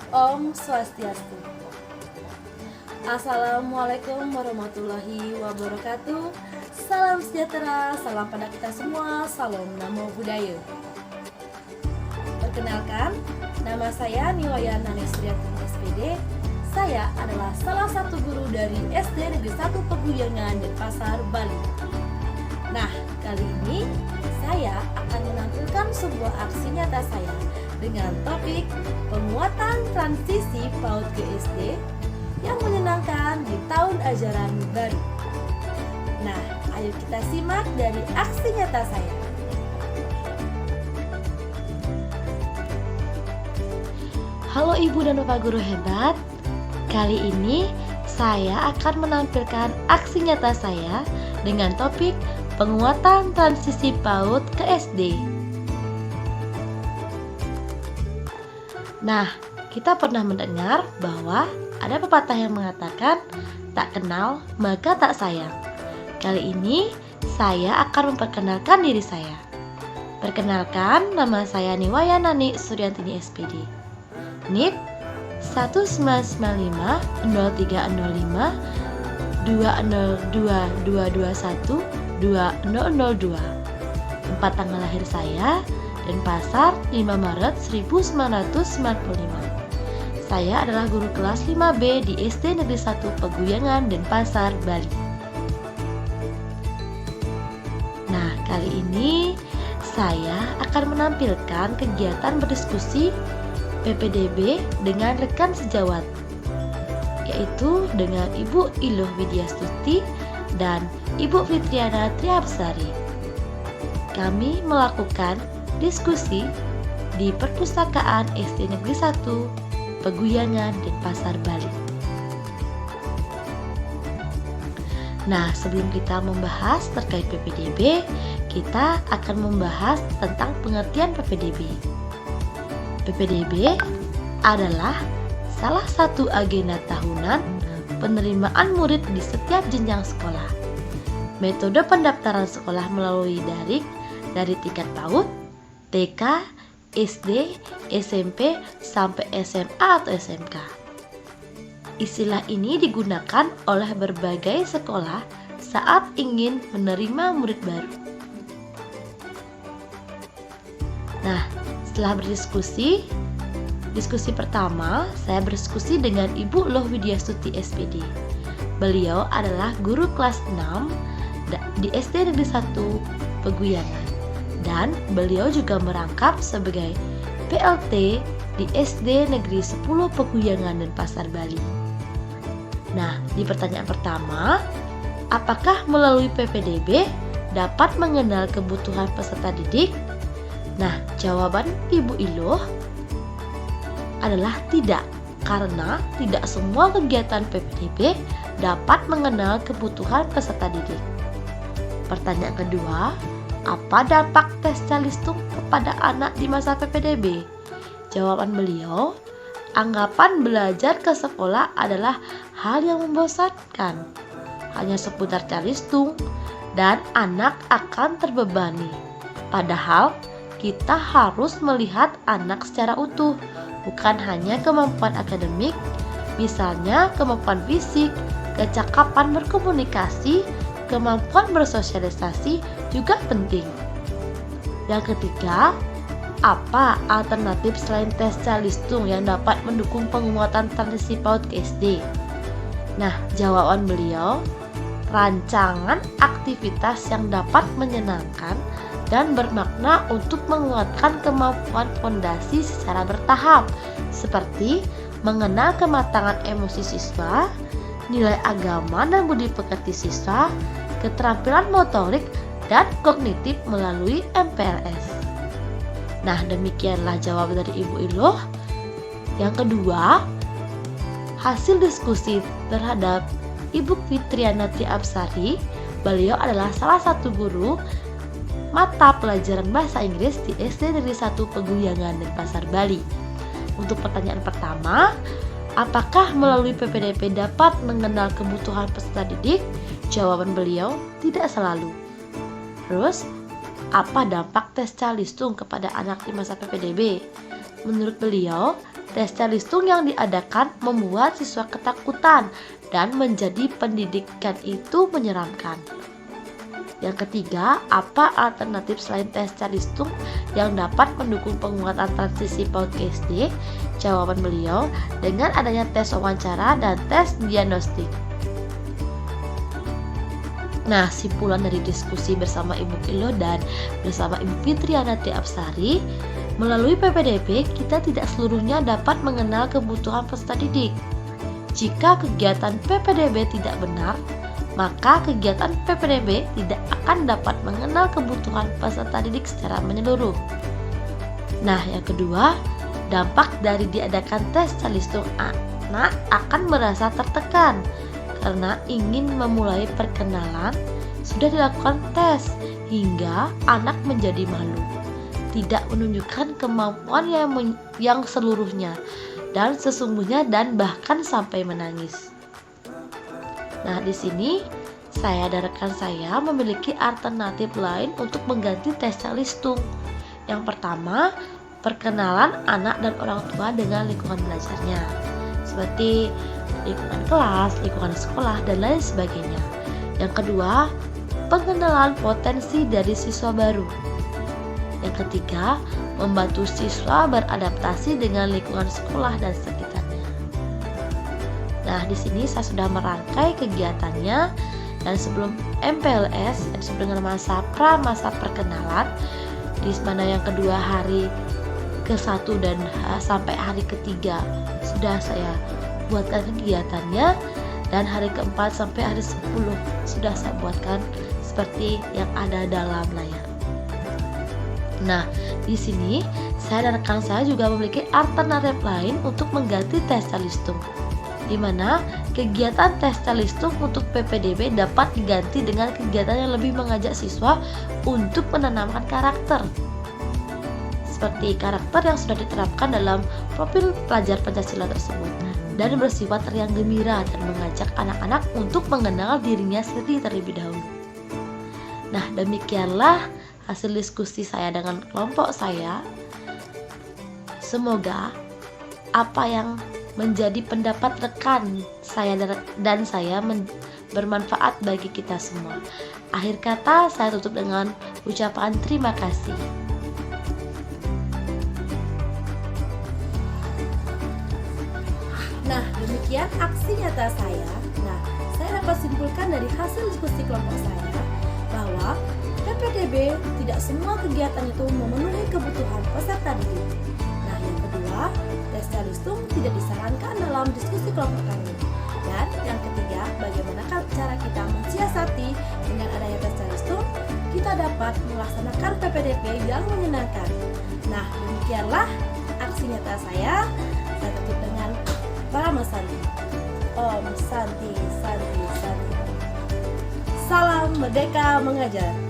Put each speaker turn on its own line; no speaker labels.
Om Swastiastu. Assalamualaikum warahmatullahi wabarakatuh. Salam sejahtera, salam pada kita semua, salam namo buddhaya. Perkenalkan, nama saya Niwaya Nani Suryantini SPD. Saya adalah salah satu guru dari SD Negeri 1 Peguyangan Denpasar, Bali. Nah, kali ini saya akan menampilkan sebuah aksi nyata saya dengan topik penguatan transisi PAUD ke SD yang menyenangkan di tahun ajaran baru. Nah, ayo kita simak dari aksi nyata saya.
Halo Ibu dan Bapak Guru hebat. Kali ini saya akan menampilkan aksi nyata saya dengan topik penguatan transisi PAUD ke SD. Nah, kita pernah mendengar bahwa ada pepatah yang mengatakan tak kenal maka tak sayang. Kali ini saya akan memperkenalkan diri saya. Perkenalkan, nama saya Niwaya Nani Suryantini SPD. NIP 1995 0305 202 2002. Tempat tanggal lahir saya Denpasar 5 Maret 1995. Saya adalah guru kelas 5B di SD Negeri 1 Peguyangan Denpasar, Bali. Nah, kali ini saya akan menampilkan kegiatan berdiskusi PPDB dengan rekan sejawat, yaitu dengan Ibu Iluh Widyastuti dan Ibu Fitriana Triabsari. Kami melakukan diskusi di Perpustakaan SD Negeri 1 Peguyangan Denpasar, Bali. Nah, sebelum kita membahas terkait PPDB, kita akan membahas tentang pengertian PPDB. PPDB adalah salah satu agenda tahunan penerimaan murid di setiap jenjang sekolah. Metode pendaftaran sekolah melalui daring dari tingkat PAUD, TK, SD, SMP, sampai SMA atau SMK. Istilah ini digunakan oleh berbagai sekolah saat ingin menerima murid baru. Nah, setelah berdiskusi, diskusi pertama saya berdiskusi dengan Ibu Loh Widyastuti SPD. Beliau adalah guru kelas 6 di SD Negeri 1 Peguyangan. Dan beliau juga merangkap sebagai PLT di SD Negeri 10 Peguyangan Denpasar, Bali. Nah, di pertanyaan pertama, apakah melalui PPDB dapat mengenal kebutuhan peserta didik? Nah, jawaban Ibu Iluh adalah tidak, karena tidak semua kegiatan PPDB dapat mengenal kebutuhan peserta didik. Pertanyaan kedua, apa dampak tes calistung kepada anak di masa PPDB? Jawaban beliau, anggapan belajar ke sekolah adalah hal yang membosankan, hanya seputar calistung, dan anak akan terbebani. Padahal kita harus melihat anak secara utuh, bukan hanya kemampuan akademik, misalnya kemampuan fisik, kecakapan berkomunikasi, kemampuan bersosialisasi juga penting. Yang ketiga, apa alternatif selain tes calistung yang dapat mendukung penguatan transisi PAUD ke SD? Nah, jawaban beliau, rancangan aktivitas yang dapat menyenangkan dan bermakna untuk menguatkan kemampuan fondasi secara bertahap, seperti mengenal kematangan emosi siswa, nilai agama dan budi pekerti siswa, keterampilan motorik dan kognitif melalui MPLS. Nah, demikianlah jawaban dari Ibu Iluh. Yang kedua, hasil diskusi terhadap Ibu Fitriana Triabsari. Beliau adalah salah satu guru mata pelajaran bahasa Inggris di SD Negeri 1 Peguyangan Denpasar, Bali. Untuk pertanyaan pertama, apakah melalui PPDB dapat mengenal kebutuhan peserta didik? Jawaban beliau, tidak selalu. Terus, apa dampak tes calistung kepada anak di masa PPDB? Menurut beliau, tes calistung yang diadakan membuat siswa ketakutan dan menjadi pendidikan itu menyeramkan. Yang ketiga, apa alternatif selain tes calistung yang dapat mendukung penguatan transisi PAUD ke SD? Jawaban beliau, dengan adanya tes wawancara dan tes diagnostik. Nah, simpulan dari diskusi bersama Ibu Kilo dan bersama Ibu Fitriana Tiapsari, melalui PPDB kita tidak seluruhnya dapat mengenal kebutuhan peserta didik. Jika kegiatan PPDB tidak benar, maka kegiatan PPDB tidak akan dapat mengenal kebutuhan peserta didik secara menyeluruh. Nah, yang kedua, dampak dari diadakan tes calistung, anak akan merasa tertekan karena ingin memulai perkenalan. Sudah dilakukan tes hingga anak menjadi malu, tidak menunjukkan kemampuan yang seluruhnya dan sesungguhnya, dan bahkan sampai menangis. Nah, di sini saya dan rekan saya memiliki alternatif lain untuk mengganti tes calistung. Yang pertama, perkenalan anak dan orang tua dengan lingkungan belajarnya, seperti lingkungan kelas, lingkungan sekolah, dan lain sebagainya. Yang kedua, pengenalan potensi dari siswa baru. Yang ketiga, membantu siswa beradaptasi dengan lingkungan sekolah dan sekitarnya. Nah, di sini saya sudah merangkai kegiatannya, dan sebelum MPLS disebut dengan masa masa perkenalan, di mana yang kedua hari ke-1 dan sampai hari ke-3 sudah saya buatkan kegiatannya, dan hari ke-4 sampai hari 10 sudah saya buatkan seperti yang ada dalam layar. Nah, di sini saya dan rekan saya juga memiliki alternatif lain untuk mengganti tes calistung, di mana kegiatan tes calistung untuk PPDB dapat diganti dengan kegiatan yang lebih mengajak siswa untuk menanamkan karakter, seperti karakter yang sudah diterapkan dalam profil pelajar Pancasila tersebut, dan bersifat riang gembira dan mengajak anak-anak untuk mengenal dirinya sendiri terlebih dahulu. Nah, demikianlah hasil diskusi saya dengan kelompok saya. Semoga apa yang menjadi pendapat rekan saya dan saya bermanfaat bagi kita semua. Akhir kata saya tutup dengan ucapan terima kasih.
Nah, demikian aksi nyata saya. Nah, saya dapat simpulkan dari hasil diskusi kelompok saya bahwa PPDB tidak semua kegiatan itu memenuhi kebutuhan peserta didik. Nah, yang kedua, tes calistung tidak disarankan dalam diskusi kelompok kami. Dan yang ketiga, bagaimana cara kita mensiasati dengan adanya tes calistung, kita dapat melaksanakan PPDB yang menyenangkan. Nah, demikianlah aksi nyata saya. Saya tutup dengan Parama Santi. Om Santi, Santi, Santi. Salam Merdeka Mengajar.